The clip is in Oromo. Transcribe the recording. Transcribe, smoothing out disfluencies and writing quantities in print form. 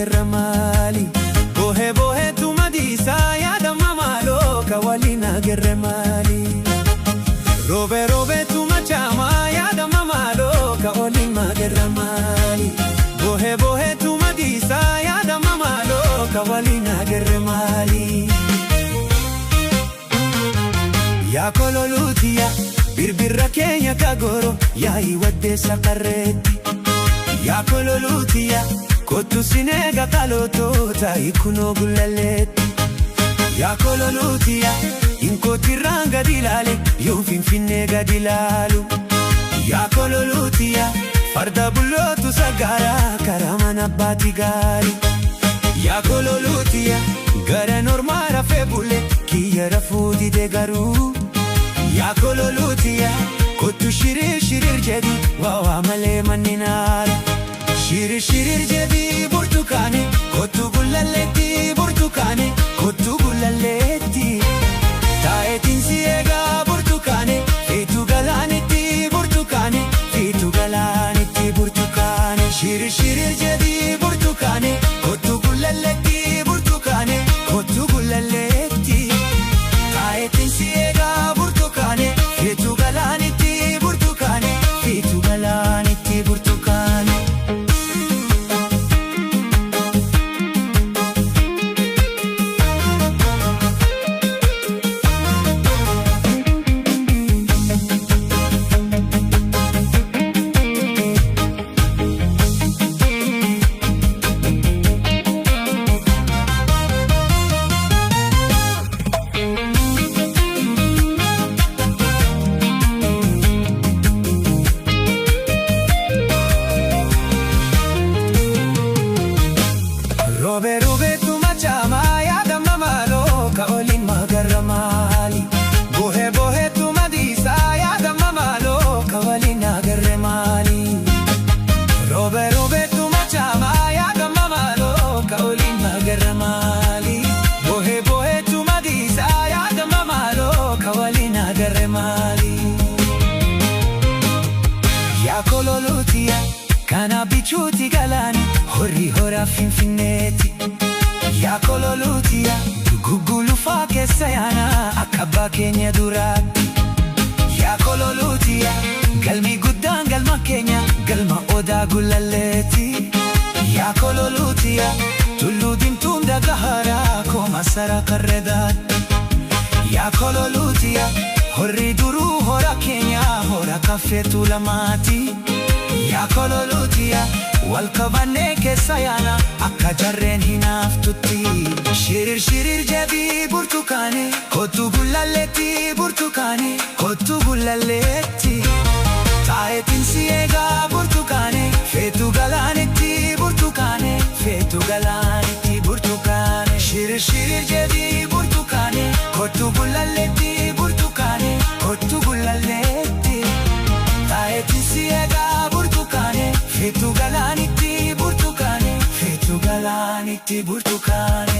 gerramali bohe bohe tu madisa ya damamalo kawalina gerramali robe robe tu machama ya damamalo kawalina gerramali bohe bohe tu madisa ya damamalo kawalina gerramali ya kololutia birbirra kenya kagoro ya iwade sakareti ya kololutia kotu sinega kaloto ta ikuno gulaleti ya kololutia inkoti ranga dilale yo finfinega dilalu ya kololutia farda bulotu sagara karamana batigari ya kololutia gara normara febule kiyara fudi de garu ya kololutia kotu shirir shirir jadi wawa male maninara shirir shirir jadi burtukane kotu gulaleti burtukane kotu gulaleti taetin siega burtukane fitu galaneti burtukane fitu galaneti burtukane shirir shirir jadi burtukane kotu gulaleti burtukane kotu gulaleti taetin siega burtukane fitu galaneti burtukane fitu galaneti burtukane robe robe tu machama ya damamalo kaolin magarramali bohe bohe tu madisa ya damamalo kaolin agarramali robe robe tu machama ya damamalo kaolin magarramali bohe bohe tu madisa ya damamalo kaolin agarramali ya kololutia kana bichuti galani hori hora finfineti ya kololutia gugulu fake sayana akaba kenya durati ya kololutia galmi guddan galma kenya galma oda gulaleti ya kololutia tullu dimtunda gahara koma sara karredat ya kololutia hori duru hora kenya hora kafetu lamati ya kololutia walkabane ke sayana akka jarren hinaftutti shirir shirir jadi burtukane kotu gulaleti burtukane kotu gulaleti taetin siega burtukane fetu galaneti burtukane fetu galaneti burtukane shirir shirir jadi burtukane kotu gulaleti burtukane kotu gulaleti taetin siega burtukane fetu galaneti burtukane fetu galaneti burtukane